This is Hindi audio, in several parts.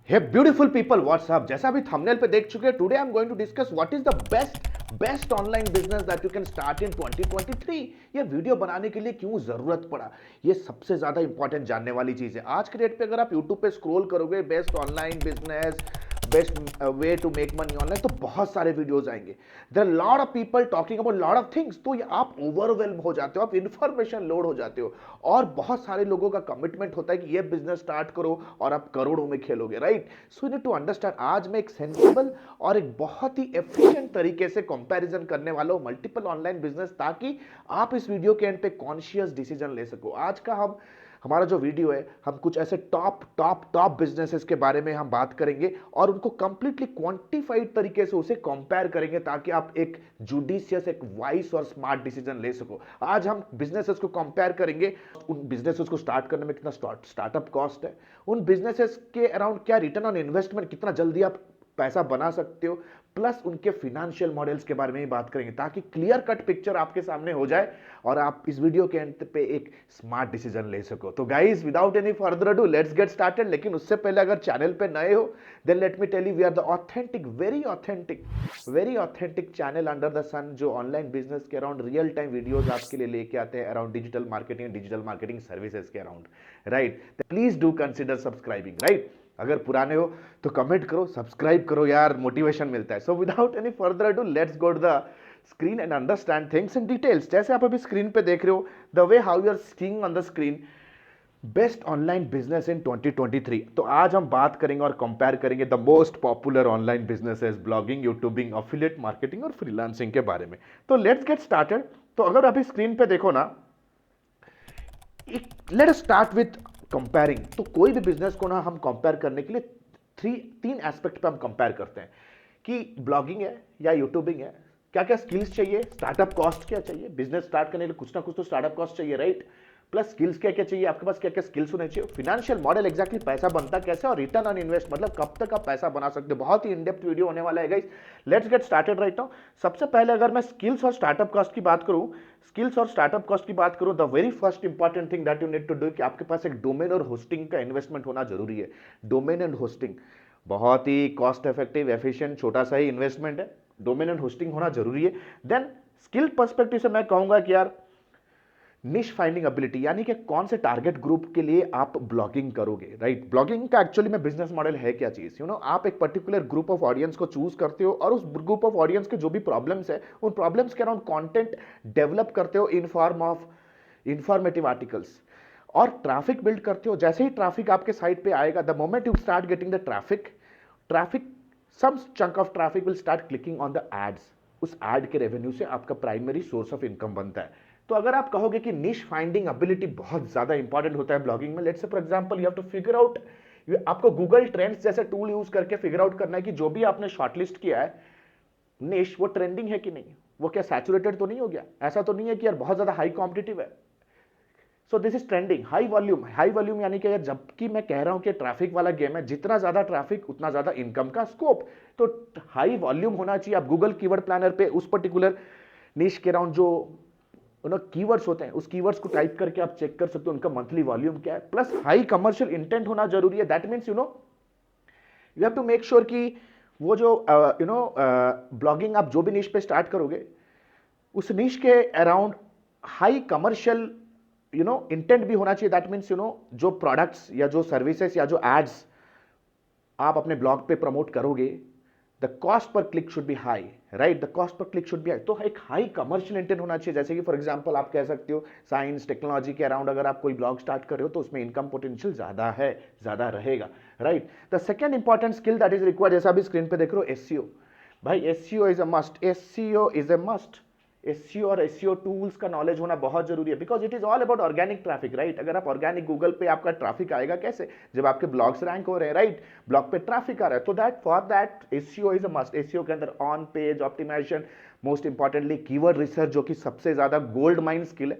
हे ब्यूटीफुल पीपल व्हाट्सअप, जैसा भी थंबनेल पे देख चुके हैं, today I am going to discuss what is the best online business that you can start in 2023। ये वीडियो बनाने के लिए क्यों जरूरत पड़ा, ये सबसे ज्यादा इंपॉर्टेंट जानने वाली चीज है। आज के डेट पे अगर आप यूट्यूब पे स्क्रॉल करोगे best online business, best way to make money online, तो बहुत सारे वीडियोस आएंगे। There are lot of people talking about lot of things. तो आप ओवरवेल्म हो जाते हो, आप इंफॉर्मेशन लोड हो जाते हो, और बहुत सारे लोगों का कमिटमेंट होता है कि ये बिजनेस स्टार्ट करो और आप करोड़ों में खेलोगे, right. So you need to understand. आज मैं एक सेंसिबल और एक बहुत ही एफिशिएंट तरीके से कंपैरिजन करने वाला हूं मल्टीपल ऑनलाइन बिजनेस, ताकि आप इस वीडियो के एंड पे कॉन्शियस डिसीजन ले सको। आज का हमारा जो वीडियो है, हम कुछ ऐसे टॉप टॉप टॉप बिजनेसेस के बारे में हम बात करेंगे और उनको कंप्लीटली क्वांटिफाइड तरीके से उसे कंपेयर करेंगे, ताकि आप एक जुडिशियस, एक वाइस और स्मार्ट डिसीजन ले सको। आज हम बिजनेसेस को कंपेयर करेंगे, उन बिजनेसेस को स्टार्ट करने में कितना स्टार्टअप कॉस्ट है, उन बिजनेसेस के अराउंड क्या रिटर्न ऑन इन्वेस्टमेंट, कितना जल्दी आप पैसा बना सकते हो, प्लस उनके फाइनेंशियल मॉडल्स के बारे में ही बात करेंगे, ताकि क्लियर कट पिक्चर आपके सामने हो जाए और आप इस वीडियो के एंड पे एक स्मार्ट डिसीजन ले सको। तो guys, without any further ado, let's get started. लेकिन उससे पहले अगर चैनल पे नए हो, then let me tell you, we are the authentic, very authentic channel under the sun, जो ऑनलाइन बिजनेस के अराउंड रियल टाइम वीडियोस आपके लिए लेके आते हैं अराउंड डिजिटल मार्केटिंग सर्विसेज के around, right. Please do consider subscribing, right. अगर पुराने हो तो कमेंट करो, सब्सक्राइब करो यार, मोटिवेशन मिलता है। So without any further ado, let's go to the screen and understand things in details. जैसे आप अभी स्क्रीन पे देख रहे हो, the way how you are seeing on the screen, best online business in 2023। तो आज हम बात करेंगे और कंपेयर करेंगे the most popular online businesses, blogging, YouTubing, affiliate marketing और फ्रीलांसिंग के बारे में। तो लेट्स गेट स्टार्टेड। तो अगर अभी स्क्रीन पे देखो ना, let us start with comparing. तो कोई भी बिजनेस को ना हम कंपेयर करने के लिए तीन एस्पेक्ट पे हम कंपेयर करते हैं कि ब्लॉगिंग है या यूट्यूबिंग है, क्या क्या स्किल्स चाहिए, स्टार्टअप कॉस्ट क्या चाहिए, बिजनेस स्टार्ट करने के लिए कुछ ना कुछ तो स्टार्टअप कॉस्ट चाहिए, राइट। प्लस स्किल्स क्या क्या चाहिए, आपके पास क्या क्या स्किल्स होने चाहिए, फाइनेंशियल मॉडल, एग्जैक्टली पैसा बनता कैसे, और रिटर्न ऑन इन्वेस्ट, मतलब कब तक आप पैसा बना सकते हो। बहुत ही इन डेप्थ वीडियो होने वाला है guys. Let's get started right now. सबसे पहले अगर मैं स्किल्स और स्टार्टअप कॉस्ट की बात करूं, the very first important thing that you need to do, कि आपके पास एक डोमेन और होस्टिंग का इन्वेस्टमेंट होना जरूरी है। डोमेन एंड होस्टिंग बहुत ही कॉस्ट इफेक्टिव, एफिशिएंट, छोटा सा ही इन्वेस्टमेंट है। डोमेन एंड होस्टिंग होना जरूरी है। देन स्किल पर्सपेक्टिव से मैं कहूंगा कि यार, निश फाइंडिंग एबिलिटी, यानी कि कौन से टारगेट ग्रुप के लिए आप ब्लॉगिंग करोगे, राइट। ब्लॉगिंग का एक्चुअली में बिजनेस मॉडल है क्या चीज, आप एक पर्टिकुलर ग्रुप ऑफ ऑडियंस को चूज करते हो और उस ग्रुप ऑफ ऑडियंस के जो भी प्रॉब्लम्स है, उन प्रॉब्लम्स के अराउंड कंटेंट डेवलप करते हो in form of informative articles, और ट्रैफिक बिल्ड करते हो। जैसे ही ट्रैफिक आपके साइट पे आएगा, the moment you start getting the traffic some chunk of traffic will start clicking on the ads. उस एड के रेवेन्यू से आपका प्राइमरी सोर्स ऑफ इनकम बनता है। तो अगर आप कहोगे कि निश फाइंडिंग एबिलिटी बहुत ज्यादा इंपॉर्टेंट होता है ब्लॉगिंग में, let's say for example you have to figure out, आपको गूगल ट्रेंड्स जैसे टूल यूज करके फिगर आउट करना है कि जो भी आपने शॉर्टलिस्ट किया है निश, वो ट्रेंडिंग है कि नहीं, वो क्या सैचुरेटेड तो नहीं हो गया, ऐसा तो नहीं है कि यार बहुत ज्यादा हाई कॉम्पिटिटिव है। सो this is trending. High volume यानी कि जबकि मैं कह रहा हूं कि ट्रैफिक वाला गेम है, जितना ज्यादा ट्रैफिक उतना ज्यादा इनकम का स्कोप। तो हाई वॉल्यूम होना चाहिए। आप गूगल कीवर्ड प्लानर पे उस पर्टिकुलर निश के अराउंड जो कीवर्ड्स होते हैं, उस कीवर्ड्स को टाइप करके आप चेक कर सकते हो उनका मंथली वॉल्यूम क्या है। प्लस हाई कमर्शियल इंटेंट होना जरूरी है। That means you have to make sure कि वो जो ब्लॉगिंग आप जो भी निश पे स्टार्ट करोगे, उस निश के अराउंड हाई कमर्शियल इंटेंट भी होना चाहिए। दैट मीन्स जो प्रोडक्ट्स या जो सर्विसेज या जो एड्स आप अपने ब्लॉग पे प्रमोट करोगे, the cost per click should be high, right. The cost per click should be high. तो एक हाई कमर्शियल इंटेंट होना चाहिए। जैसे कि फॉर एग्जांपल आप कह सकते हो साइंस टेक्नोलॉजी के अराउंड अगर आप कोई ब्लॉग स्टार्ट कर रहे हो, तो उसमें इनकम पोटेंशियल ज्यादा है, ज्यादा रहेगा, right. The second important skill that is required, जैसा भी स्क्रीन पे देख रहे हो, एसईओ। भाई SEO is a must, SEO is a must. SEO और एसईओ टूल्स का नॉलेज होना बहुत जरूरी है, because it is all about organic traffic, right. अगर आप ऑर्गेनिक गूगल पे, आपका ट्रैफिक आएगा कैसे, जब आपके ब्लॉग्स रैंक हो रहे हैं, राइट, ब्लॉग पे ट्रैफिक आ रहा है। तो that for that SEO is a must. SEO के अंदर on page optimisation, most importantly keyword research, जो कि सबसे ज्यादा गोल्ड माइन स्किल है।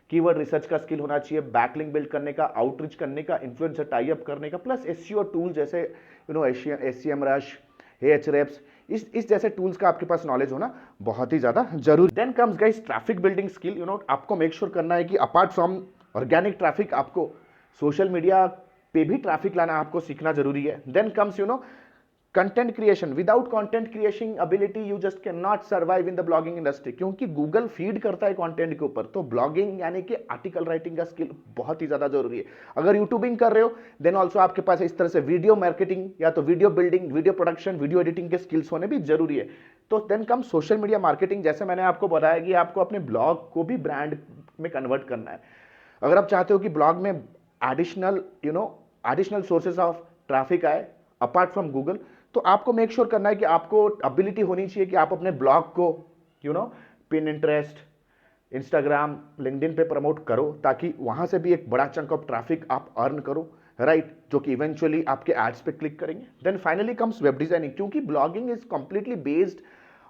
कीवर्ड रिसर्च का स्किल होना चाहिए, बैकलिंक बिल्ड करने का, आउटरीच करने का, इन्फ्लुएंसर टाई अप करने का, प्लस एसईओ टूल जैसे एसईएम रश, एचरेप्स, इस जैसे टूल्स का आपके पास नॉलेज होना बहुत ही ज्यादा जरूरी। Then comes guys traffic building skill. आपको मेक श्योर करना है कि अपार्ट फ्रॉम ऑर्गेनिक ट्रैफिक, आपको सोशल मीडिया पे भी ट्रैफिक लाना आपको सीखना जरूरी है। Then comes content creation. Without content creation ability you just can not survive in the blogging industry, क्योंकि गूगल फीड करता है कंटेंट के ऊपर। तो ब्लॉगिंग यानी कि आर्टिकल राइटिंग का स्किल बहुत ही ज्यादा जरूरी है। अगर यूट्यूबिंग कर रहे हो देन ऑल्सो आपके पास इस तरह से वीडियो मार्केटिंग या तो video building, video production, video editing के स्किल्स होने भी जरूरी है। तो then come social media marketing. जैसे मैंने आपको बताया कि आपको अपने ब्लॉग को भी ब्रांड में कन्वर्ट करना है। अगर आप चाहते हो कि ब्लॉग में एडिशनल सोर्सेज ऑफ ट्रैफिक आए अपार्ट फ्रॉम गूगल, तो आपको मेक श्योर करना है कि आपको एबिलिटी होनी चाहिए कि आप अपने ब्लॉग को पिनिंटरेस्ट, इंस्टाग्राम, लिंक्डइन पे प्रमोट करो, ताकि वहां से भी एक बड़ा चंक ऑफ ट्रैफिक आप अर्न करो, राइट, जो कि इवेंचुअली आपके एड्स पे क्लिक करेंगे। Then finally comes web designing, क्योंकि blogging is completely based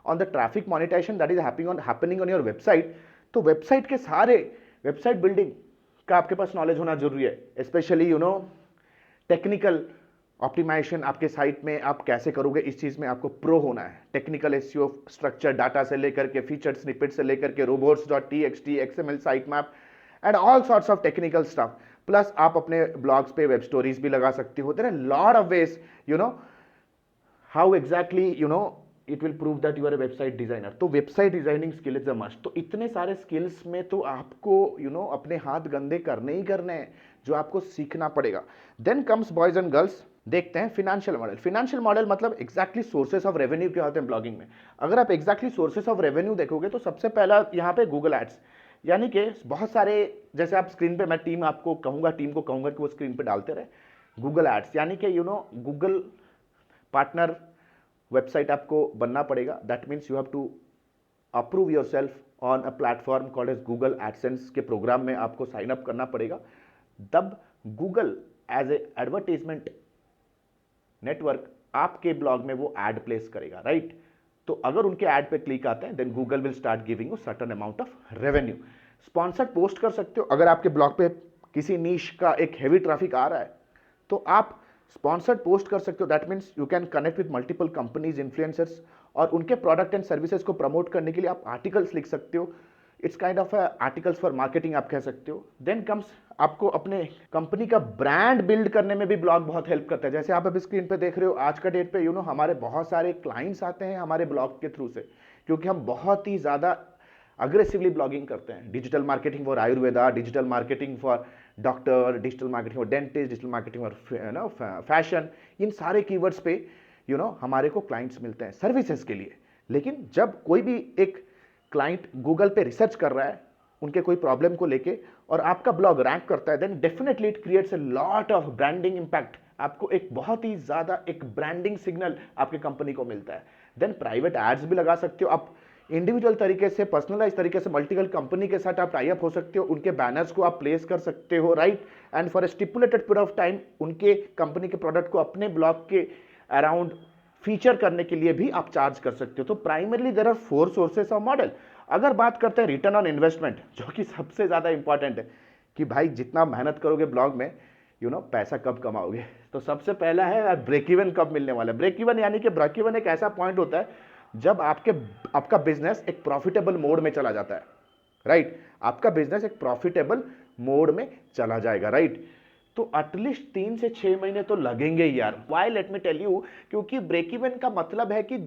on the traffic monetization that is happening on your website. तो वेबसाइट के सारे वेबसाइट बिल्डिंग का आपके पास नॉलेज होना जरूरी है, स्पेशली टेक्निकल ऑप्टिमाइजेशन आपके साइट में आप कैसे करोगे, इस चीज में आपको प्रो होना है। टेक्निकल एसईओ, स्ट्रक्चर डाटा से लेकर के फीचर स्निपेट से लेकर के robots.txt, XML site map and all sorts of technical stuff. Plus आप अपने ब्लॉग्स पे वेब स्टोरीज भी लगा सकते हो। There are lot of ways how exactly it will prove that you are a website designer. तो website designing skill is a must. तो इतने सारे स्किल्स में तो आपको अपने हाथ गंदे करने ही करने हैं, जो आपको सीखना पड़ेगा। Then comes boys and girls, देखते हैं फिनेंशियल मॉडल। फिनेंशियल मॉडल मतलब एग्जैक्टली सोर्सेस ऑफ रेवेन्यू क्या होते हैं ब्लॉगिंग में। अगर आप एग्जैक्टली सोर्सेस ऑफ रेवेन्यू देखोगे तो सबसे पहला यहाँ पे गूगल एड्स, यानी कि बहुत सारे, जैसे आप स्क्रीन पे, मैं टीम को कहूंगा कि वो स्क्रीन पे डालते रहे गूगल एड्स, यानी कि गूगल पार्टनर वेबसाइट आपको बनना पड़ेगा। That means you have to approve yourself on a platform called as Google AdSense के प्रोग्राम में आपको साइन अप करना पड़ेगा। तब Google as a advertisement network आपके ब्लॉग में वो एड प्लेस करेगा, राइट। तो अगर उनके एड पे क्लिक आते हैं then Google will start giving you certain amount of revenue. Sponsored post कर सकते हो। अगर आपके ब्लॉग पे किसी नीश का एक हेवी ट्रैफिक आ रहा है तो आप स्पॉन्सर्ड पोस्ट कर सकते हो। That means you can connect with multiple companies, influencers, और उनके प्रोडक्ट एंड सर्विसेज को प्रमोट करने के लिए आप आर्टिकल्स लिख सकते हो। It's kind of articles for marketing आप कह सकते हो। देन कम्स, आपको अपने कंपनी का ब्रांड बिल्ड करने में भी ब्लॉग बहुत हेल्प करता है। जैसे आप अभी स्क्रीन पे देख रहे हो, आज का डेट पे हमारे बहुत सारे क्लाइंट्स आते हैं हमारे ब्लॉग के थ्रू से, क्योंकि हम बहुत ही ज्यादा अग्रेसिवली ब्लॉगिंग करते हैं। Digital marketing for Ayurveda, digital marketing for doctor, digital marketing for dentist, digital marketing for fashion, इन सारे कीवर्ड्स पे हमारे को क्लाइंट्स मिलते हैं सर्विसेज के लिए। लेकिन जब कोई भी एक क्लाइंट गूगल पे रिसर्च कर रहा है उनके कोई प्रॉब्लम को लेके और आपका ब्लॉग रैंक करता है, then definitely it creates a lot of branding impact. आपको एक बहुत ही ज्यादा एक ब्रांडिंग सिग्नल आपकी कंपनी को मिलता है। देन प्राइवेट एड्स भी लगा सकते हो आप, इंडिविजुअल तरीके से, पर्सनलाइज तरीके से मल्टीपल कंपनी के साथ आप टाई अप हो सकते हो, उनके बैनर्स को आप प्लेस कर सकते हो, right. And for a stipulated period of time उनके कंपनी के प्रोडक्ट को अपने ब्लॉग के अराउंड फीचर करने के लिए भी आप चार्ज कर सकते हो। तो primarily there are 4 sources of model. अगर बात करते हैं रिटर्न ऑन इन्वेस्टमेंट, जो कि सबसे ज्यादा इंपॉर्टेंट है कि भाई जितना मेहनत करोगे ब्लॉग में पैसा कब कमाओगे, तो सबसे पहला है ब्रेक इवन कब मिलने वाला है। ब्रेक इवन यानी कि ब्रेक इवन एक ऐसा पॉइंट होता है जब आपका बिजनेस एक प्रॉफिटेबल मोड में चला जाता है, राइट। आपका बिजनेस एक प्रॉफिटेबल मोड में चला जाएगा, राइट। तो एटलीस्ट 3 से 6 महीने तो लगेंगे यार। Why, let me tell you, क्योंकि ब्रेक इवन का मतलब है कि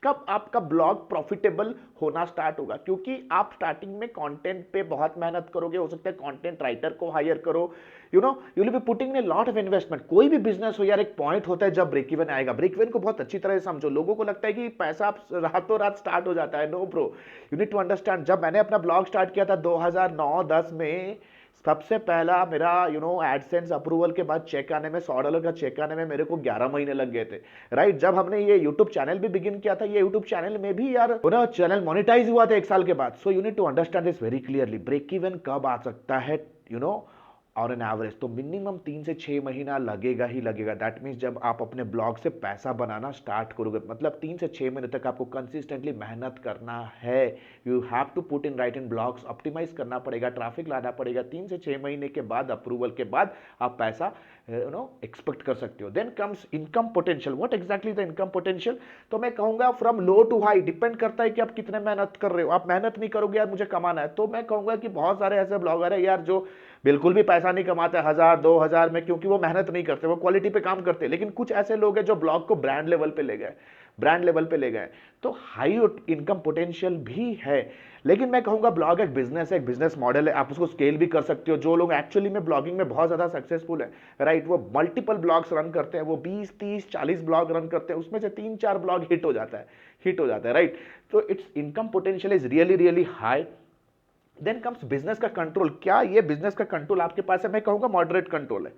कब आपका ब्लॉग प्रॉफिटेबल होना स्टार्ट होगा। क्योंकि आप स्टार्टिंग में कंटेंट पे बहुत मेहनत करोगे, हो सकता है कंटेंट राइटर को हायर करो, you will be putting in a lot of investment. कोई भी बिजनेस हो यार, एक पॉइंट होता है जब ब्रेक इवन आएगा। ब्रेक इवन को बहुत अच्छी तरह से समझो। लोगों को लगता है कि पैसा आप रातों रात स्टार्ट हो जाता है। No bro, you need to understand. जब मैंने अपना ब्लॉग स्टार्ट किया था 2009-10 में, सबसे पहला मेरा एडसेंस अप्रूवल के बाद चेक आने में, $100 का चेक आने में मेरे को 11 महीने लग गए थे, राइट। जब हमने ये यूट्यूब चैनल भी बिगिन किया था, ये यूट्यूब चैनल में भी यार चैनल मोनेटाइज हुआ था 1 साल के बाद। So you need to understand this very clearly. Break even कब आ सकता है और एन एवरेज, तो मिनिमम 3 से 6 महीना लगेगा ही लगेगा। दैट मीन्स जब आप अपने ब्लॉग से पैसा बनाना स्टार्ट करोगे, मतलब 3 से 6 महीने तक आपको कंसिस्टेंटली मेहनत करना है। You have to put in write in blogs, optimise करना पड़ेगा, ट्रैफिक लाना पड़ेगा। 3 से 6 महीने के बाद, अप्रूवल के बाद, आप पैसा एक्सपेक्ट कर सकते हो। Then comes income potential. What exactly the income potential? तो मैं कहूंगा from low to high, depend करता है कि आप कितने मेहनत कर रहे हो। आप मेहनत नहीं करोगे यार मुझे कमाना है, तो मैं कहूंगा कि बहुत सारे ऐसे ब्लॉगर है यार जो बिल्कुल भी पैसा पैसा नहीं कमाते 1000-2000 में, क्योंकि वो मेहनत नहीं करते, वो क्वालिटी पे काम करते। लेकिन कुछ ऐसे लोग हैं जो ब्लॉग को ब्रांड लेवल पे ले गए, ब्रांड लेवल पे ले गए, तो हाई इनकम पोटेंशियल भी है। लेकिन मैं कहूंगा ब्लॉग एक बिजनेस है, एक बिजनेस मॉडल है, आप उसको स्केल भी कर सकते हो। जो लोग एक्चुअली में ब्लॉगिंग में बहुत ज्यादा सक्सेसफुल है, राइट, वो मल्टीपल ब्लॉग्स रन करते हैं, वो 20-30-40 ब्लॉग रन करते हैं, उसमें से 3-4 ब्लॉग हिट हो जाता है, राइट। तो it's income potential is really really high. Then comes business का कंट्रोल। क्या ये बिजनेस का कंट्रोल आपके पास है? मैं कहूंगा मॉडरेट कंट्रोल है।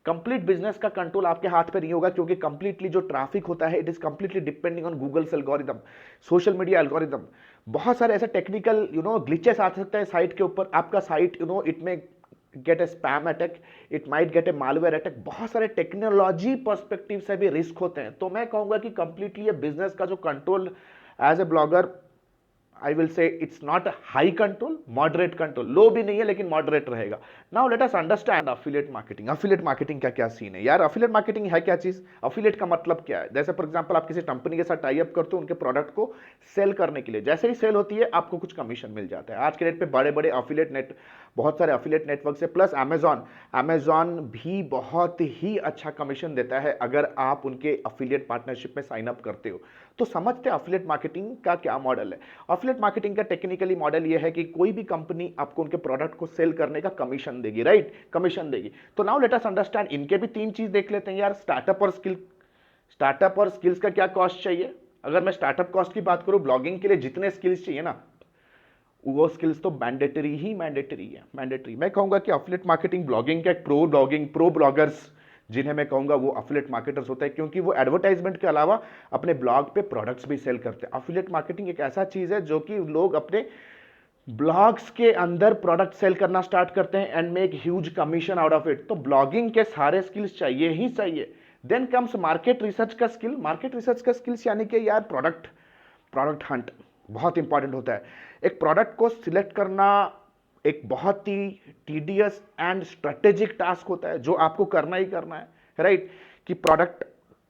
कंप्लीट बिजनेस का कंट्रोल आपके हाथ पे नहीं होगा, क्योंकि कंप्लीटली जो ट्रैफिक होता है it is completely depending on Google's algorithm, social media algorithm. बहुत सारे ऐसे टेक्निकल ग्लिचेस आ सकते हैं साइट के ऊपर। आपका साइट इट में gate A spam attack, it might get A malware attack. बहुत सारे टेक्नोलॉजी पर्सपेक्टिव से भी रिस्क होते हैं। तो मैं कहूंगा कि कंप्लीटली ये बिजनेस का जो control as a blogger, I will say it's not a high control, moderate control, लो भी नहीं है लेकिन moderate रहेगा। Now let us understand affiliate marketing। affiliate marketing क्या क्या सीन है यार? affiliate marketing है क्या चीज? affiliate का मतलब क्या है? जैसे फॉर एग्जांपल आप किसी कंपनी के साथ टाई अप करते हो उनके प्रोडक्ट को सेल करने के लिए, जैसे ही सेल होती है आपको कुछ कमीशन मिल जाता है। आज के डेट पे बड़े बड़े affiliate नेट, बहुत सारे affiliate नेटवर्क से, प्लस अमेजॉन भी बहुत ही अच्छा कमीशन देता है अगर आप उनके affiliate पार्टनरशिप में साइन अप करते हो। तो समझते हैं affiliate मार्केटिंग का क्या मॉडल है। affiliate मार्केटिंग का टेक्निकली मॉडल यह है कि कोई भी कंपनी आपको उनके प्रोडक्ट को सेल करने का कमीशन देगी, राइट, कमीशन देगी। तो नाउ लेट अस अंडरस्टैंड, इनके भी 3 चीज देख लेते हैं यार। स्टार्टअप और स्किल्स का क्या कॉस्ट चाहिए? अगर मैं स्टार्टअप कॉस्ट की बात करूं, ब्लॉगिंग के लिए जितने स्किल्स चाहिए ना, वो स्किल्स तो मैंडेटरी है, मैंडेटरी। मैं कहूंगा कि affiliate मार्केटिंग ब्लॉगिंग का एक प्रो ब्लॉगर्स जिन्हें मैं कहूंगा वो affiliate मार्केटर्स होता है, क्योंकि वो एडवर्टाइजमेंट के अलावा अपने ब्लॉग पे प्रोडक्ट्स भी सेल करते हैं। affiliate मार्केटिंग एक ऐसा चीज है जो कि लोग अपने ब्लॉग्स के अंदर प्रोडक्ट सेल करना स्टार्ट करते हैं and make huge commission out of it. तो ब्लॉगिंग के सारे स्किल्स चाहिए ही चाहिए। देन कम्स मार्केट रिसर्च का स्किल। मार्केट रिसर्च का स्किल्स यानी कि यार प्रोडक्ट हंट बहुत इंपॉर्टेंट होता है। एक प्रोडक्ट को सिलेक्ट करना एक बहुत ही टीडियस एंड स्ट्रेटेजिक टास्क होता है जो आपको करना ही करना है, राइट। कि प्रोडक्ट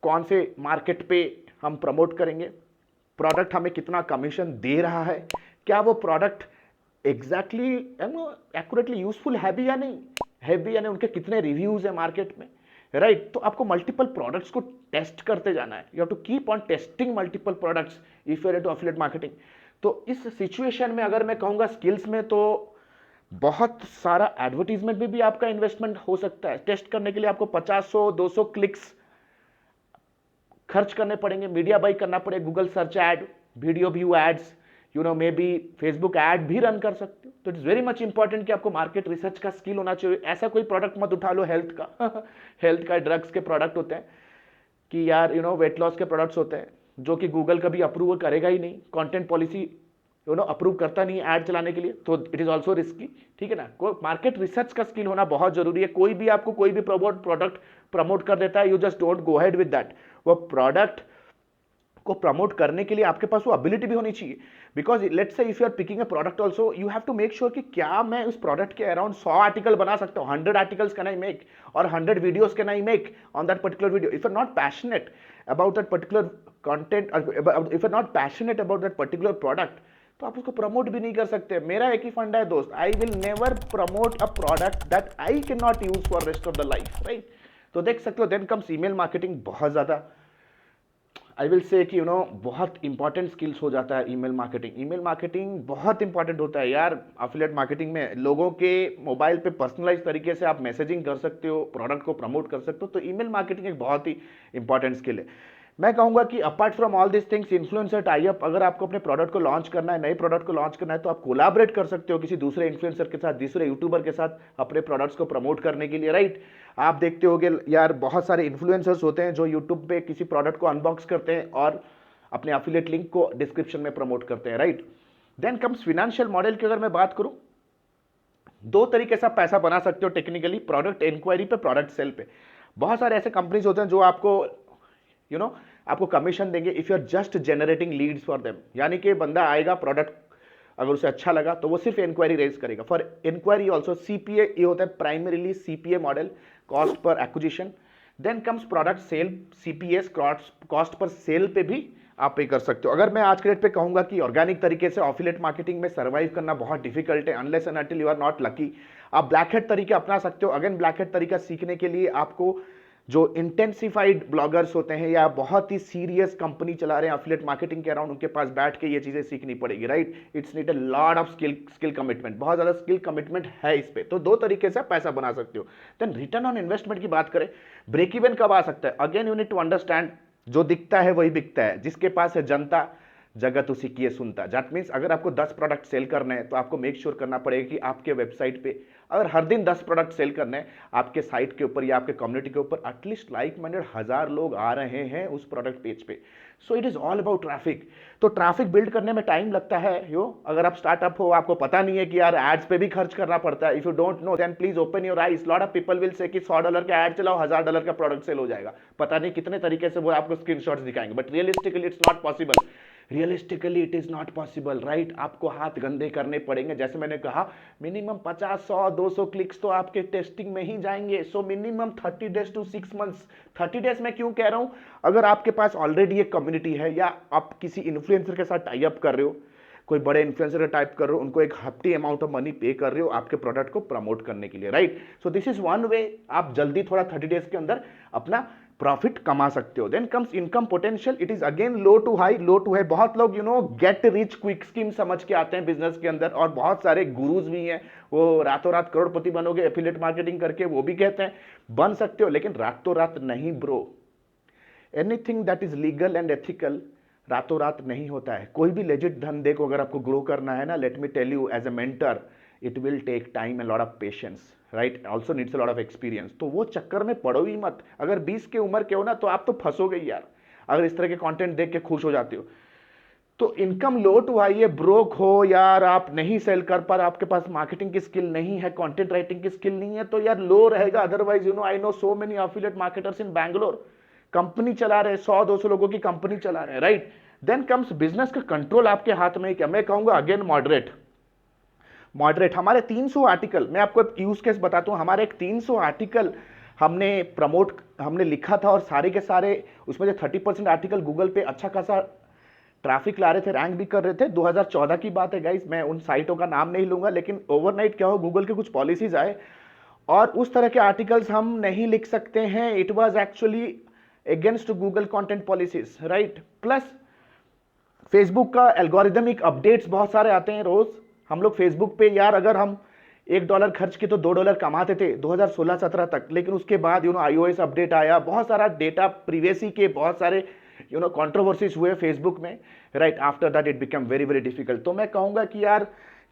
कौन से मार्केट पे हम प्रमोट करेंगे, प्रोडक्ट हमें कितना कमीशन दे रहा है, क्या वो प्रोडक्ट एग्जैक्टली एक्यूरेटली यूजफुल है भी या नहीं, उनके कितने रिव्यूज है मार्केट में, राइट। तो आपको मल्टीपल प्रोडक्ट्स को टेस्ट करते जाना है। You have to keep on testing multiple products if you are into affiliate marketing. तो इस सिचुएशन में अगर मैं कहूंगा स्किल्स में, तो बहुत सारा एडवर्टीजमेंट में भी आपका इन्वेस्टमेंट हो सकता है। टेस्ट करने के लिए आपको 50-100-200 क्लिक्स खर्च करने पड़ेंगे, मीडिया बाई करना पड़ेगा, Google search ad, video view ads, maybe Facebook ad भी रन कर सकते हो। तो इट्स वेरी मच इंपॉर्टेंट कि आपको मार्केट रिसर्च का स्किल होना चाहिए। ऐसा कोई प्रोडक्ट मत उठा लो हेल्थ का हेल्थ का, ड्रग्स के प्रोडक्ट होते हैं कि यार वेट लॉस के प्रोडक्ट्स होते हैं जो कि गूगल कभी अप्रूव करेगा ही नहीं, कंटेंट पॉलिसी अप्रूव करता नहीं ऐड चलाने के लिए, तो इट इज ऑल्सो रिस्की, ठीक है ना। मार्केट रिसर्च का स्किल होना बहुत जरूरी है। कोई भी आपको कोई भी प्रोडक्ट प्रमोट कर देता है, you just don't go ahead with that. वो प्रोडक्ट को प्रमोट करने के लिए आपके पास वो एबिलिटी भी होनी चाहिए। Because let's say if you are picking a product also, you have to make sure कि क्या मैं उस प्रोडक्ट के अराउंड 100 आर्टिकल बना सकता हूँ, 100 आर्टिकल्स कैन आई मेक, और 100 videos can I make on that particular video. If you are not passionate about that particular content, if you are not passionate about that particular product, तो आप उसको प्रमोट भी नहीं कर सकते। मेरा एक ही फंडा है दोस्त, I will never promote a product that I can not use for rest of the life, right. तो देख सकते हो। देन कम्स ईमेल मार्केटिंग, बहुत ज्यादा आई विल से कि बहुत इंपॉर्टेंट स्किल्स हो जाता है ईमेल मार्केटिंग। ईमेल मार्केटिंग बहुत इंपॉर्टेंट होता है यार। एफिलिएट मार्केटिंग में लोगों के मोबाइल पे पर्सनलाइज तरीके से आप मैसेजिंग कर सकते हो, प्रोडक्ट को प्रमोट कर सकते हो। तो ईमेल मार्केटिंग एक बहुत ही इंपॉर्टेंट स्किल है। मैं कहूंगा कि apart from all this things, influencer tie up, अगर आपको अपने प्रोडक्ट को लॉन्च करना है, नए प्रोडक्ट को लॉन्च करना है, तो आप कोलैबोरेट कर सकते हो किसी दूसरे इन्फ्लुएंसर के साथ, दूसरे यूट्यूबर के साथ अपने प्रोडक्ट्स को प्रमोट करने के लिए, राइट। आप देखते होगे यार बहुत सारे इन्फ्लुएंसर्स होते हैं जो यूट्यूब पे किसी प्रोडक्ट को अनबॉक्स करते हैं और अपने एफिलिएट लिंक को डिस्क्रिप्शन में प्रमोट करते हैं, right. Then comes financial model की अगर मैं बात करूं, 2 तरीके से आप पैसा बना सकते हो टेक्निकली, प्रोडक्ट इंक्वायरी पे, प्रोडक्ट सेल पे। बहुत सारे ऐसे कंपनीज होते हैं जो आपको आपको कमीशन देंगे if you are just generating leads for them. यानी कि बंदा आएगा, प्रोडक्ट अगर उसे अच्छा लगा तो वो सिर्फ इंक्वायरी रेज करेगा। फॉर इंक्वायरी ऑल्सो CPA, ये होता है primarily CPA model, cost per acquisition. Then comes product sale, CPS, cost per sale पे भी आप पे कर सकते हो। अगर मैं आज के डेट पे कहूंगा कि ऑर्गेनिक तरीके से एफिलिएट मार्केटिंग में सर्वाइव करना बहुत डिफिकल्ट है, unless and until you are not lucky, आप ब्लैक हैट तरीका अपना सकते हो। अगेन ब्लैक हैट तरीका सीखने के लिए आपको जो इंटेंसिफाइड ब्लॉगर्स होते हैं या बहुत ही सीरियस कंपनी चला रहे हैं एफिलिएट मार्केटिंग के अराउंड, उनके पास बैठ के ये चीजें सीखनी पड़ेगी, right. It's need a lot of skill commitment, बहुत ज्यादा स्किल कमिटमेंट है इस पे। तो दो तरीके से पैसा बना सकते हो। देन रिटर्न ऑन इन्वेस्टमेंट की बात करें, ब्रेक इवन कब आ सकता है? Again you need to understand, जो दिखता है वही बिकता है, जिसके पास है जनता जगत उसी की सुनता। दैट मीन्स अगर आपको 10 प्रोडक्ट सेल करने हैं तो आपको मेक श्योर करना पड़ेगा कि आपके वेबसाइट पे अगर हर दिन 10 प्रोडक्ट सेल करने हैं, आपके साइट के ऊपर या आपके कम्युनिटी के ऊपर एटलीस्ट लाइक माइंडेड 1000 लोग आ रहे हैं उस प्रोडक्ट पेज पे। So it is all about traffic. तो ट्रैफिक बिल्ड करने में टाइम लगता है यो। अगर आप स्टार्टअप हो, आपको पता नहीं है कि यार एड्स पे भी खर्च करना पड़ता है, if you don't know then please open your eyes. Lot of people will say कि $100 का एड चलाओ, $1000 का प्रोडक्ट सेल हो जाएगा। पता नहीं कितने तरीके से वो आपको स्क्रीनशॉट्स दिखाएंगे, but realistically it's not possible. Realistically it is not possible, right. आपको हाथ गंदे करने पड़ेंगे। जैसे मैंने कहा मिनिमम 50, 100, 200 क्लिक्स तो आपके टेस्टिंग में ही जाएंगे। So minimum 30 days to 6 months. 30 days में क्यों कह रहा हूं? अगर आपके पास ऑलरेडी एक कम्युनिटी है या आप किसी इन्फ्लुएंसर के साथ टाई अप कर रहे हो, कोई बड़े इन्फ्लुएंसर का टाइप कर रहे हो, उनको एक hefty अमाउंट ऑफ मनी पे कर रहे हो आपके प्रोडक्ट को प्रमोट करने के लिए, right. So this is one way आप जल्दी थोड़ा 30 डेज के अंदर अपना प्रॉफिट कमा सकते हो। Then comes income potential. It is again low to high, low to high. बहुत लोग गेट रिच क्विक स्कीम समझ के आते हैं बिजनेस के अंदर, और बहुत सारे गुरुज भी हैं, वो रातों रात करोड़पति बनोगे एफिलिएट मार्केटिंग करके, वो भी कहते हैं बन सकते हो, लेकिन रातों रात नहीं bro. Anything that is legal and ethical रातों रात नहीं होता है। कोई भी लेजिट धंधे को अगर आपको ग्रो करना है ना, let me tell you as a mentor, it will take time and lot of patience, right. Also needs a lot of experience. तो वो चक्कर में पड़ो ही मत। अगर 20 की उम्र के हो ना, तो आप तो फंसोगे यार, अगर इस तरह के कंटेंट देख के खुश हो जाते हो। तो इनकम लो टू हाई है, ब्रोक हो यार, आप नहीं सेल कर पा रहे, आपके पास मार्केटिंग की स्किल नहीं है, कंटेंट राइटिंग की स्किल नहीं है, तो यार लो रहेगा। Otherwise I know so many affiliate marketers in Bangalore, company चला रहे, 100-200 लोगों की कंपनी चला रहे, राइट। देन कम्स बिजनेस का कंट्रोल आपके हाथ में। क्या मैं कहूंगा? Again moderate. हमारे 300 आर्टिकल, मैं आपको एक यूज केस बताता हूं। हमारे एक 300 आर्टिकल हमने लिखा था, और सारे के सारे उसमें से 30% आर्टिकल गूगल पे अच्छा खासा ट्रैफिक ला रहे थे, रैंक भी कर रहे थे। 2014 की बात है गाइस, मैं उन साइटों का नाम नहीं लूंगा, लेकिन ओवरनाइट क्या हो, गूगल के कुछ पॉलिसीज आए और उस तरह के आर्टिकल्स हम नहीं लिख सकते हैं। It was actually against Google content policies, right. Plus Facebook का एल्गोरिदमिक अपडेट्स बहुत सारे आते हैं रोज। हम लोग फेसबुक पे यार अगर हम $1 खर्च किए तो $2 कमाते थे 2016-17 तक, लेकिन उसके बाद iOS अपडेट आया, बहुत सारा डेटा प्रीवेसी के बहुत सारे कंट्रोवर्सीज हुए फेसबुक में, right. After that it become very very difficult. तो मैं कहूंगा कि यार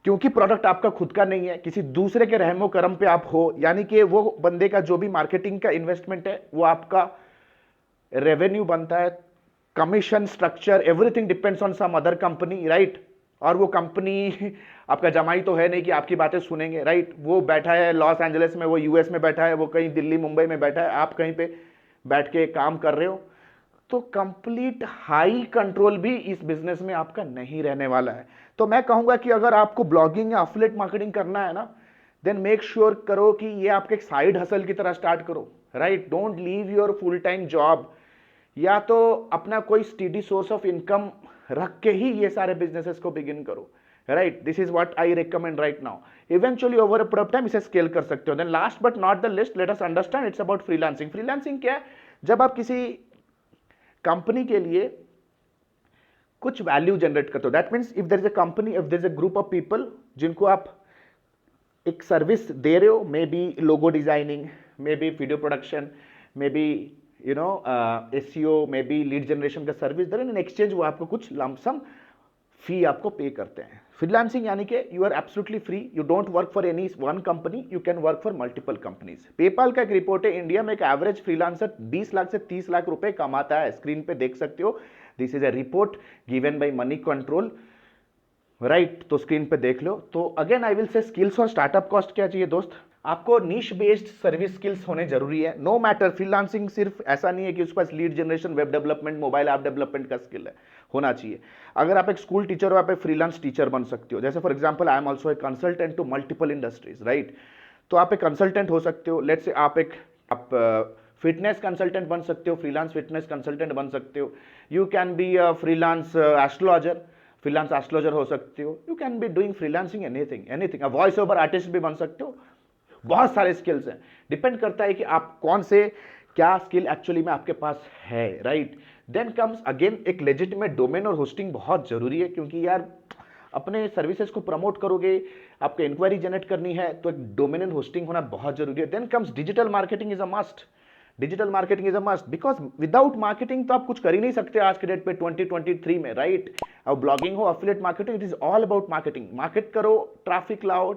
क्योंकि प्रोडक्ट आपका खुद का नहीं है, किसी दूसरे के रहमो करम पे आप हो, यानी कि वो बंदे का जो भी मार्केटिंग का इन्वेस्टमेंट है वो आपका रेवेन्यू बनता है, commission structure, everything depends on some other company, right. और वो कंपनी आपका जमाई तो है नहीं कि आपकी बातें सुनेंगे, राइट। वो बैठा है लॉस एंजलिस में, वो यूएस में बैठा है, वो कहीं दिल्ली मुंबई में बैठा है, आप कहीं पे बैठ के काम कर रहे हो। तो कंप्लीट हाई कंट्रोल भी इस बिजनेस में आपका नहीं रहने वाला है। तो मैं कहूंगा कि अगर आपको ब्लॉगिंग या एफिलिएट मार्केटिंग करना है ना, देन मेक श्योर करो कि ये आपके एक साइड हसल की तरह स्टार्ट करो, right. Don't leave your full time job, या तो अपना कोई स्टेडी सोर्स ऑफ इनकम रख के ही ये सारे बिजनेसेस को बिगिन करो, right. This is what I recommend right now. Eventually over a period of time इसे स्केल कर सकते हो। Then last but not the list, let us understand it's about freelancing. Freelancing क्या है? जब आप किसी कंपनी के लिए कुछ वैल्यू जनरेट करते हो, that means if there is a company, if there is a group of people जिनको आप एक सर्विस दे रहे हो, maybe logo designing, maybe video production, maybe SEO, maybe lead generation का सर्विस दे रहे हैं, इन एक्सचेंज वो आपको कुछ लमसम फी आपको पे करते हैं। फ्रीलांसिंग यानी कि you are absolutely free, you don't work for any one company, you can work for multiple companies. PayPal का एक रिपोर्ट है, इंडिया में एक एवरेज फ्रीलांसर 20 लाख से 30 लाख रुपए कमाता है। स्क्रीन पे देख सकते हो, this is a report given by money control, right. तो स्क्रीन पे देख लो। तो again I will say skills और स्टार्टअप कॉस्ट क्या चाहिए दोस्त, आपको निश बेस्ड सर्विस स्किल्स होने जरूरी है। नो मैटर, फ्रीलांसिंग सिर्फ ऐसा नहीं है कि उसके पास lead generation, web development, mobile app development का स्किल है, होना चाहिए। अगर आप एक स्कूल टीचर हो, आप एक फ्रीलांस टीचर बन सकते हो। जैसे for example I am also a consultant to multiple industries, right. तो आप एक कंसल्टेंट हो सकते हो। लेट्स से आप फिटनेस कंसल्टेंट बन सकते हो, फ्रीलांस फिटनेस कंसल्टेंट बन सकते हो। You can be a freelance astrologer, freelance astrologer हो सकते हो। You can be doing freelancing anything anything. Voice over artist भी बन सकते हो। बहुत सारे स्किल्स हैं, डिपेंड करता है कि आप कौन से क्या स्किल एक्चुअली में आपके पास है, राइट। देन कम्स अगेन एक लेजिटिमेट डोमेन और होस्टिंग बहुत जरूरी है, क्योंकि यार अपने सर्विसेज को प्रमोट करोगे, आपको इंक्वायरी जनरेट करनी है, तो एक डोमेन एंड होस्टिंग होना बहुत जरूरी है। Then comes digital marketing is a must. Digital marketing is a must, because without marketing तो आप कुछ कर ही नहीं सकते आज के डेट पे 2023 में, राइट। अब ब्लॉगिंग हो, affiliate marketing, it is all about marketing. Market करो, ट्रैफिक लाओ,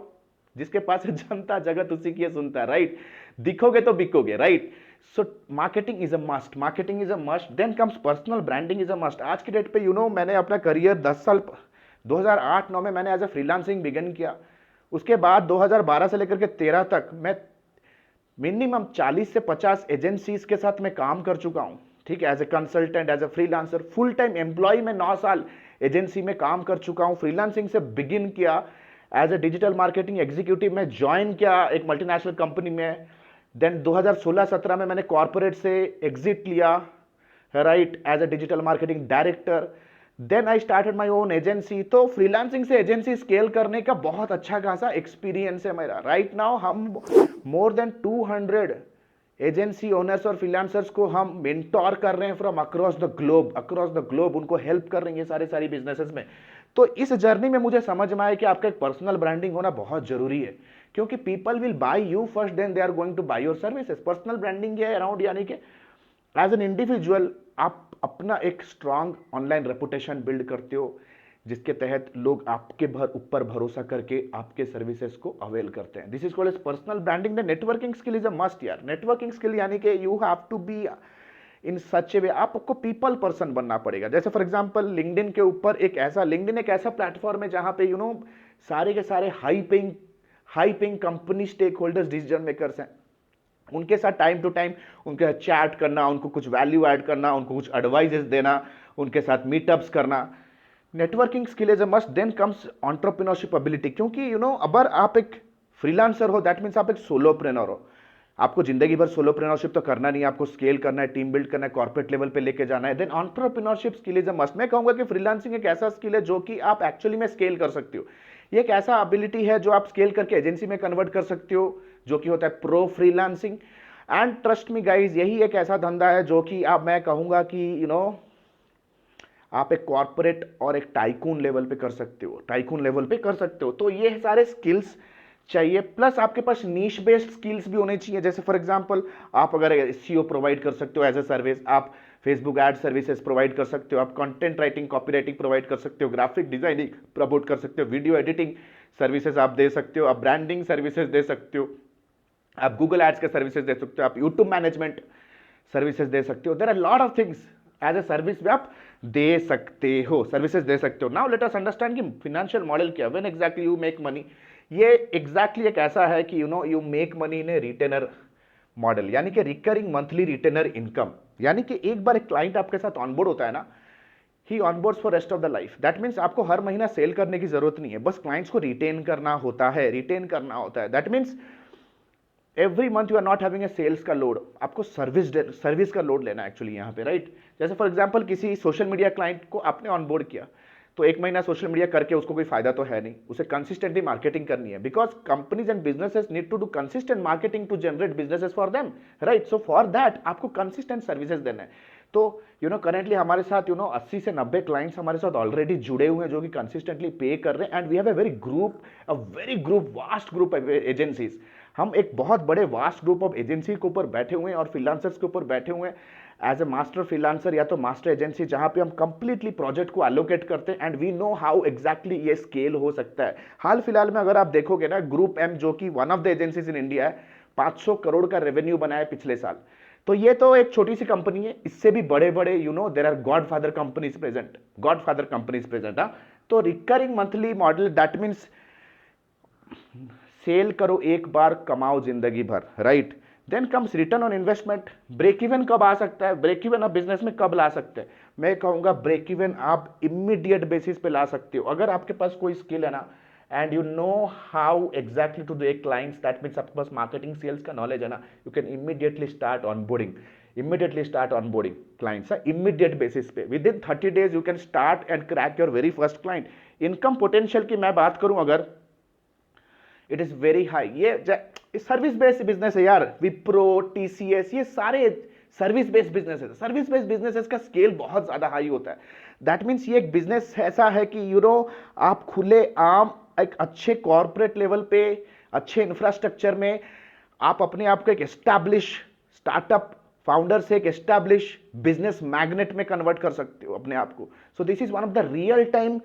जिसके पास है जनता जगत उसी की सुनता है, राइट। दिखोगे तो बिकोगे, right. So marketing is a must, marketing is a must. Then comes personal branding is a must. आज के डेट पे मैंने अपना करियर 10 साल 2008-9 में मैंने एज अ फ्रीलांसिंग बिगिन किया। उसके बाद 2012 से लेकर के 13 तक मैं मिनिमम 40 से 50 एजेंसीज के साथ मैं काम कर चुका हूं, ठीक है, as a consultant, as a freelancer, full time employ में 9 साल एजेंसी में काम कर चुका हूं। फ्रीलांसिंग से बिगिन किया, as a digital marketing executive में ज्वाइन किया एक मल्टीनेशनल कंपनी में। देन 2016-17 में मैंने कॉर्पोरेट से एग्जिट लिया, right, as a digital marketing director. Then I started my own agency. तो फ्रीलांसिंग से एजेंसी स्केल करने का बहुत अच्छा खासा एक्सपीरियंस है मेरा। राइट नाउ हम मोर देन 200 एजेंसी ओनर्स और फ्रीलांसर्स को हम मेंटोर कर रहे हैं फ्रॉम अक्रॉस द ग्लोब, उनको हेल्प कर रहे हैं सारे बिजनेसेस में। तो इस जर्नी में मुझे समझ में आया कि आपका एक पर्सनल ब्रांडिंग होना बहुत जरूरी है, क्योंकि people will buy you first, then they are going to buy your services. Personal branding है अराउंड, यानी कि एज एन इंडिविजुअल आप अपना एक स्ट्रांग ऑनलाइन रेपुटेशन बिल्ड करते हो, जिसके तहत लोग आपके ऊपर भरोसा करके आपके सर्विसेज को अवेल करते हैं। This is called as personal branding. The networking skill is a must यार। नेटवर्किंग स्किल यानी कि you have to be in such a way, आपको पीपल पर्सन बनना पड़ेगा। जैसे फॉर एग्जांपल लिंक्डइन के ऊपर लिंक्डइन एक ऐसा प्लेटफॉर्म है जहां पे सारे के सारे high paying company stakeholders, decision makers हैं, उनके साथ टाइम टू टाइम उनके साथ चैट करना, उनको कुछ वैल्यू ऐड करना, उनको कुछ एडवाइजेस देना, उनके साथ मीटअप्स करना। Networking skill is a must. Then comes entrepreneurship ability, क्योंकि अगर आप एक फ्रीलांसर हो, दैट मीन्स आप एक सोलोप्रेन्योर हो। आपको जिंदगी भर सोलोप्रेन्योरशिप तो करना नहीं, आपको स्केल करना है, टीम बिल्ड करना है, कॉर्पोरेट लेवल पे लेके जाना है। Then entrepreneurship skill is a must. मैं कहूंगा कि फ्रीलांसिंग एक ऐसा स्किल है जो कि आप एक्चुअली में स्केल कर सकते हो। ये एक ऐसा एबिलिटी है जो आप स्केल करके एजेंसी में कन्वर्ट कर सकते हो, जो कि होता है pro freelancing. And trust me guys, यही एक ऐसा धंधा है जो कि आप, मैं कहूंगा कि आप एक कॉर्पोरेट और एक टाइकून लेवल पे कर सकते हो, तो ये सारे स्किल्स चाहिए। प्लस आपके पास नीश बेस्ड स्किल्स भी होने चाहिए। जैसे फॉर एग्जांपल आप अगर एसईओ प्रोवाइड कर सकते हो एज ए सर्विस, आप फेसबुक एड सर्विसेज प्रोवाइड कर सकते हो, आप content writing, copy writing provide कर सकते हो, ग्राफिक डिजाइनिंग प्रमोट कर सकते हो, वीडियो एडिटिंग सर्विसेज आप दे सकते हो, आप ब्रांडिंग सर्विसेज दे सकते हो, आप गूगल एड्स के सर्विसेज दे सकते हो, आप यूट्यूब मैनेजमेंट सर्विसेज दे सकते हो। There are lot of things as a service में आप दे सकते हो, सर्विसेज दे सकते हो। नाउ लेट अस अंडरस्टैंड कि फाइनेंशियल मॉडल क्या, when exactly you make money. ये एग्जैक्टली एक ऐसा है कि you make money in a retainer model, यानी कि रिकरिंग मंथली रिटेनर इनकम। यानी कि एक बार एक क्लाइंट आपके साथ ऑनबोर्ड होता है ना, he onboards for rest of the life. That means आपको हर महीना सेल करने की जरूरत नहीं है, बस क्लाइंट्स को रिटेन करना होता है। That means every month you are not having a sales का लोड, आपको सर्विस का लोड लेना है एक्चुअली यहाँ पे, राइट। जैसे फॉर एग्जांपल किसी सोशल मीडिया क्लाइंट को आपने ऑनबोर्ड किया, तो एक महीना सोशल मीडिया करके उसको कोई फायदा तो है नहीं, उसे कंसिस्टेंटली मार्केटिंग करनी है, because companies and businesses need to do consistent marketing to generate businesses for them, right. So for that आपको कंसिस्टेंट सर्विसेज देना है। तो करेंटली हमारे साथ 80 से 90 क्लाइंट्स हमारे साथ ऑलरेडी जुड़े हुए हैं जो कि कंसिस्टेंटली पे कर रहे हैं। And we have a very vast group of agencies. हम एक बहुत बड़े वास्ट ग्रुप ऑफ एजेंसी के ऊपर बैठे हुए हैं और फ्रीलांसर्स के ऊपर बैठे हुए हैं एज ए मास्टर फ्रीलांसर या तो मास्टर एजेंसी, जहां पे हम कंप्लीटली प्रोजेक्ट को एलोकेट करते हैं and we know how exactly ये स्केल हो सकता है। हाल फिलहाल में अगर आप देखोगे ना, ग्रुप एम जो कि one of the agencies in India है, 500 करोड़ का रेवेन्यू बनाया पिछले साल। तो ये तो एक छोटी सी कंपनी है, इससे भी बड़े बड़े there are godfather companies present. तो recurring monthly model, that means sell करो एक बार, कमाओ जिंदगी भर, right. Then comes return on investment. Break even कब आ सकता है, ब्रेक इवन आप बिजनेस में कब ला सकते हैं? मैं कहूंगा ब्रेक इवन आप इमीडिएट बेसिस पे ला सकते हो। अगर आपके पास कोई स्किल है ना, and you know how exactly to do a clients, that means आपके पास मार्केटिंग सेल्स का नॉलेज है ना, you can immediately start onboarding, immediately start onboarding clients, immediate basis पे within 30 days you can start and crack your very first client. income potential की मैं बात करूं अगर, इट इज वेरी हाई. ये सर्विस बेस्ड बिजनेस है यार, विप्रो, टीसीएस, ये सारे सर्विस बेस्ड बिजनेस है. सर्विस बेस्ड बिजनेसेस का स्केल बहुत ज्यादा हाई होता है. दैट मीन्स ये एक बिजनेस ऐसा है कि यू नो आप खुले आम एक अच्छे कॉर्पोरेट लेवल पे अच्छे इंफ्रास्ट्रक्चर में आप अपने आप को एक एस्टैब्लिश स्टार्टअप फाउंडर से एक एस्टैब्लिश बिजनेस मैग्नेट में कन्वर्ट कर सकते हो अपने आप को. So this is one of the real time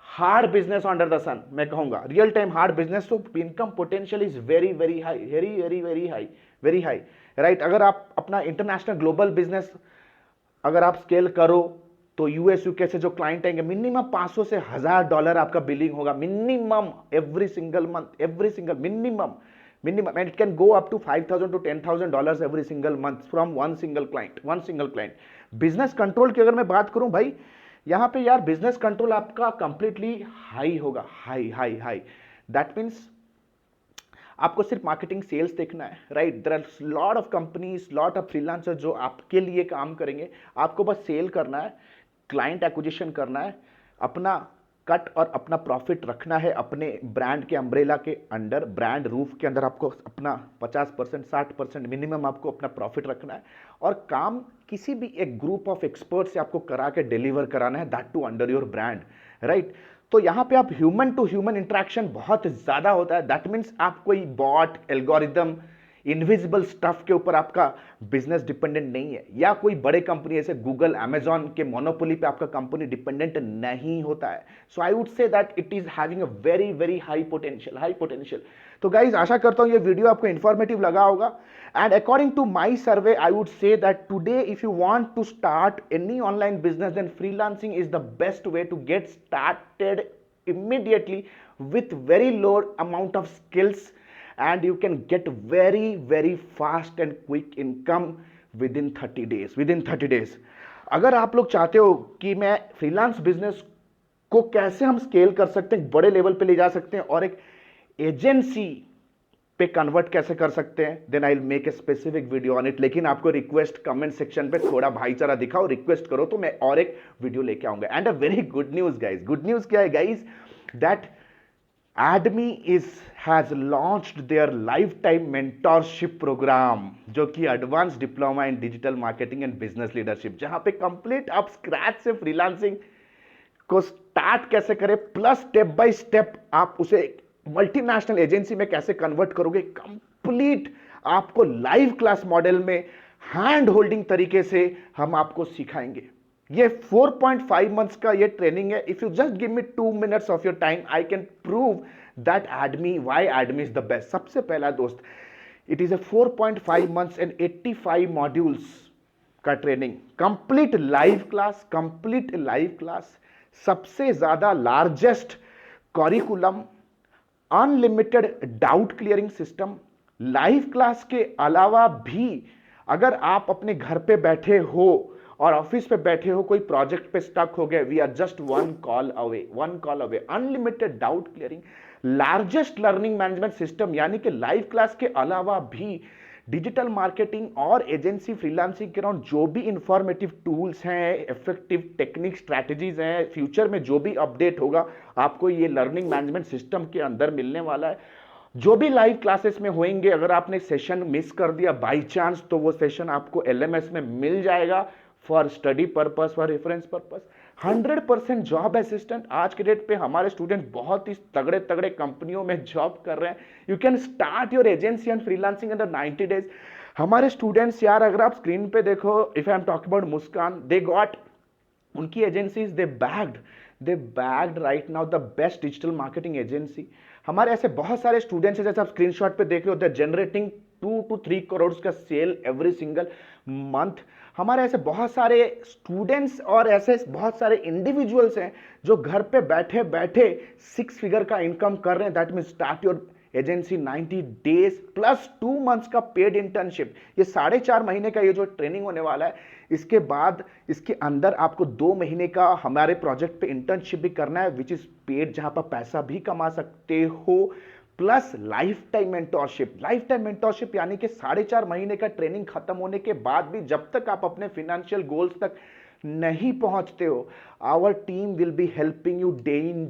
hard business under the sun. मैं कहूंगा रियल टाइम हार्ड बिजनेस. तो income potential is very very high, very very very high, very high, right. अगर आप अपना इंटरनेशनल ग्लोबल बिजनेस अगर आप स्केल करो तो यूएस यूके से जो क्लाइंट आएंगे मिनिमम $500 से $1000 आपका बिलिंग होगा minimum every single month, every single minimum, and it can go up to $5,000 to $10,000 every single month from one single client. Business control की अगर मैं बात करूं भाई, यहां पे यार बिजनेस कंट्रोल आपका कंप्लीटली हाई होगा, high high high. That means आपको सिर्फ मार्केटिंग सेल्स देखना है, right. There are lot of companies, lot of freelancer जो आपके लिए काम करेंगे. आपको बस सेल करना है, क्लाइंट एक्विजिशन करना है, अपना कट और अपना प्रॉफिट रखना है अपने ब्रांड के अम्ब्रेला के अंडर, ब्रांड रूफ के अंदर आपको अपना 50% 60% मिनिमम आपको अपना प्रॉफिट रखना है. और काम किसी भी एक ग्रुप ऑफ एक्सपर्ट से आपको करा के डिलीवर कराना है, that to under your brand, right. तो यहां पे आप ह्यूमन टू ह्यूमन इंटरेक्शन बहुत ज्यादा होता है. दैट मीन्स आप कोई बॉट, एल्गोरिदम, इनविजिबल स्टफ के ऊपर आपका बिजनेस डिपेंडेंट नहीं है, या कोई बड़े कंपनी जैसे गूगल, अमेजॉन के मोनोपोली पे आपका कंपनी डिपेंडेंट नहीं होता है. So I would say that it is having a very very high potential, high potential. तो गाइज आशा करता हूं ये वीडियो आपको इंफॉर्मेटिव लगा होगा. And according to my survey I would say that today if you want to start any online business then freelancing is the best way to get started immediately with very low amount of skills, and you can get very very fast and quick income within 30 days. within 30 days अगर आप लोग चाहते हो कि मैं फ्रीलांस बिजनेस को कैसे हम स्केल कर सकते हैं, बड़े लेवल पे ले जा सकते हैं और एक एजेंसी पे कन्वर्ट कैसे कर सकते हैं, then I will make a specific video on it. लेकिन आपको रिक्वेस्ट कमेंट सेक्शन पे थोड़ा भाईचारा दिखाओ, रिक्वेस्ट करो तो मैं और एक वीडियो लेके आऊंगा. And a very good news guys, good news क्या है guys, that Admi has launched their life time mentorship program, जो कि advance diploma in digital marketing and business leadership, जहां पे कंप्लीट आप स्क्रैच से फ्रीलांसिंग को स्टार्ट कैसे करें, प्लस स्टेप बाय स्टेप आप उसे मल्टीनेशनल एजेंसी में कैसे कन्वर्ट करोगे, कंप्लीट आपको लाइव क्लास मॉडल में हैंड होल्डिंग तरीके से हम आपको सिखाएंगे. ये 4.5 मंथ्स का ये ट्रेनिंग है. If you just give me 2 minutes of your time I can prove that Admi, why Admi is the best. सबसे पहला दोस्त, it is a 4.5 months and 85 modules का ट्रेनिंग, complete live class, complete live class, सबसे ज्यादा largest curriculum, unlimited doubt clearing system. Live class के अलावा भी अगर आप अपने घर पे बैठे हो और ऑफिस पे बैठे हो, कोई प्रोजेक्ट पे स्टक हो गए, we are just one call away, unlimited doubt clearing, largest learning management system. यानी कि लाइव क्लास के अलावा भी डिजिटल मार्केटिंग और एजेंसी फ्रीलांसिंग के अराउंड जो भी इंफॉर्मेटिव टूल्स हैं, इफेक्टिव टेक्निक स्ट्रैटेजीज हैं, फ्यूचर में जो भी अपडेट होगा आपको ये लर्निंग मैनेजमेंट सिस्टम के अंदर मिलने वाला है. जो भी लाइव क्लासेस में होंगे, अगर आपने सेशन मिस कर दिया बाई चांस, तो वो सेशन आपको एलएमएस में मिल जाएगा for study purpose, for reference purpose. 100% job assistant. आज के डेट पे हमारे स्टूडेंट बहुत ही तगड़े तगड़े कंपनियों में जॉब कर रहे हैं. You can start your agency and freelancing under 90 days. हमारे स्टूडेंट्स यार, अगर आप स्क्रीन पे देखो, if I am talking about Muskan, they got, उनकी agencies they bagged right now the best digital marketing agency. हमारे ऐसे बहुत सारे स्टूडेंट्स हैं, जैसे आप स्क्रीनशॉट पे देख रहे हो, दे जनरेटिंग 2 to 3 करोड़ का सेल एवरी सिंगल मंथ. हमारे ऐसे बहुत सारे स्टूडेंट्स और ऐसे बहुत सारे इंडिविजुअल्स हैं जो घर पे बैठे बैठे 6 फिगर का इनकम कर रहे हैं. That mean start your agency 90 days plus 2 months का पेड इंटर्नशिप. ये 4.5 महीने का ये जो ट्रेनिंग होने वाला है, इसके बाद इसके अंदर आपको 2 महीने का हमारे प्रोजेक्ट पे इंटर्नशिप भी करना है, विच इज पेड, जहां पर पैसा भी कमा सकते हो, plus life time mentorship. Life time mentorship यानी कि 4.5 महीने का ट्रेनिंग खत्म होने के बाद भी जब तक आप अपने फाइनेंशियल गोल्स तक नहीं पहुंचते हो, our team will be helping you day in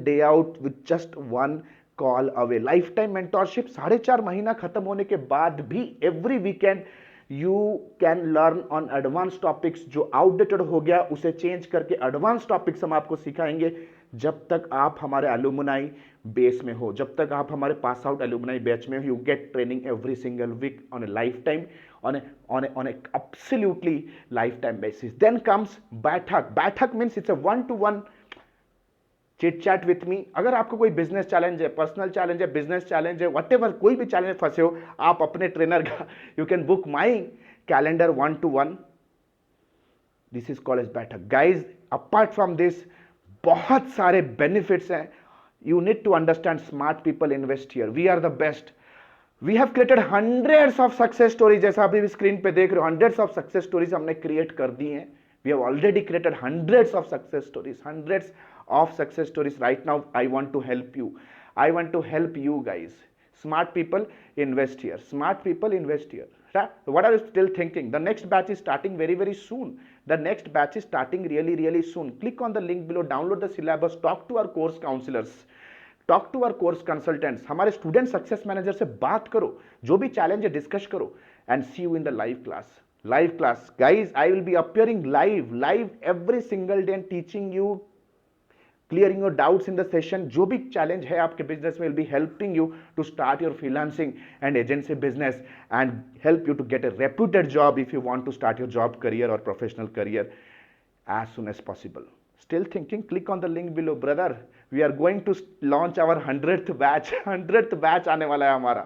day out with just one call away. Life time mentorship 4.5 महीना खत्म होने के बाद भी every weekend you can learn on advance topics. जो आउटडेटेड हो गया उसे चेंज करके एडवांस टॉपिक्स हम आपको सिखाएंगे जब तक आप हमारे एलुमनाई बेस में हो, जब तक आप हमारे पास आउट एलुमनाई बैच में हो। You get training every single week on a life time, on a absolutely lifetime basis. Then comes बैठक। बैठक means it's a one-to-one chit chat with me. अगर आपको कोई बिजनेस चैलेंज है, पर्सनल चैलेंज है, बिजनेस चैलेंज है, व्हाटएवर कोई भी चैलेंज फंसे हो, आप अपने ट्रेनर का you can book my calendar 1-to-1। This is called as बैठक। गाइज अपार्ट फ्रॉम दिस बहुत सारे बेनिफिट्स हैं। You need to understand smart people invest here, we are the best. We have created hundreds of success stories, जैसा अभी भी स्क्रीन पे देख रहे हो, हंड्रेड्स ऑफ सक्सेस स्टोरीज हमने क्रिएट कर दी हैं। We have already created hundreds of success stories, hundreds of success stories. Right now I want to help you, I want to help you guys. Smart people invest here, smart people invest here, right? What are you still thinking? The next batch is starting very soon. The next batch is starting really soon. Click on the link below, download the syllabus, talk to our course counselors, talk to our course consultants, हमारे स्टूडेंट सक्सेस मैनेजर से बात करो, जो भी चैलेंज है डिस्कस करो, and see you in the live class. Guys I will be appearing live every single day and teaching you, clearing your doubts in the session। जो भी चैलेंज है आपके बिजनेस में, will be helping you to start your freelancing and agency business and help you to get a reputed job if you want to start your job career or professional career as soon as possible. Still thinking? Click on the link below, brother. We are going to launch our 100th batch। 100th batch आने वाला है हमारा।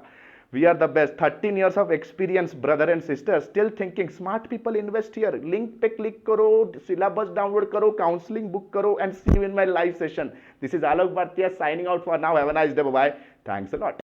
We are the best, 13 years of experience, brother and sister. Still thinking? Smart people invest here। Link पे क्लिक करो, सिलेबस डाउनलोड करो, काउंसलिंग बुक करो, and see you in my live session। This is Alok Bhartiya signing out for now। Have a nice day, bye bye। Thanks a lot।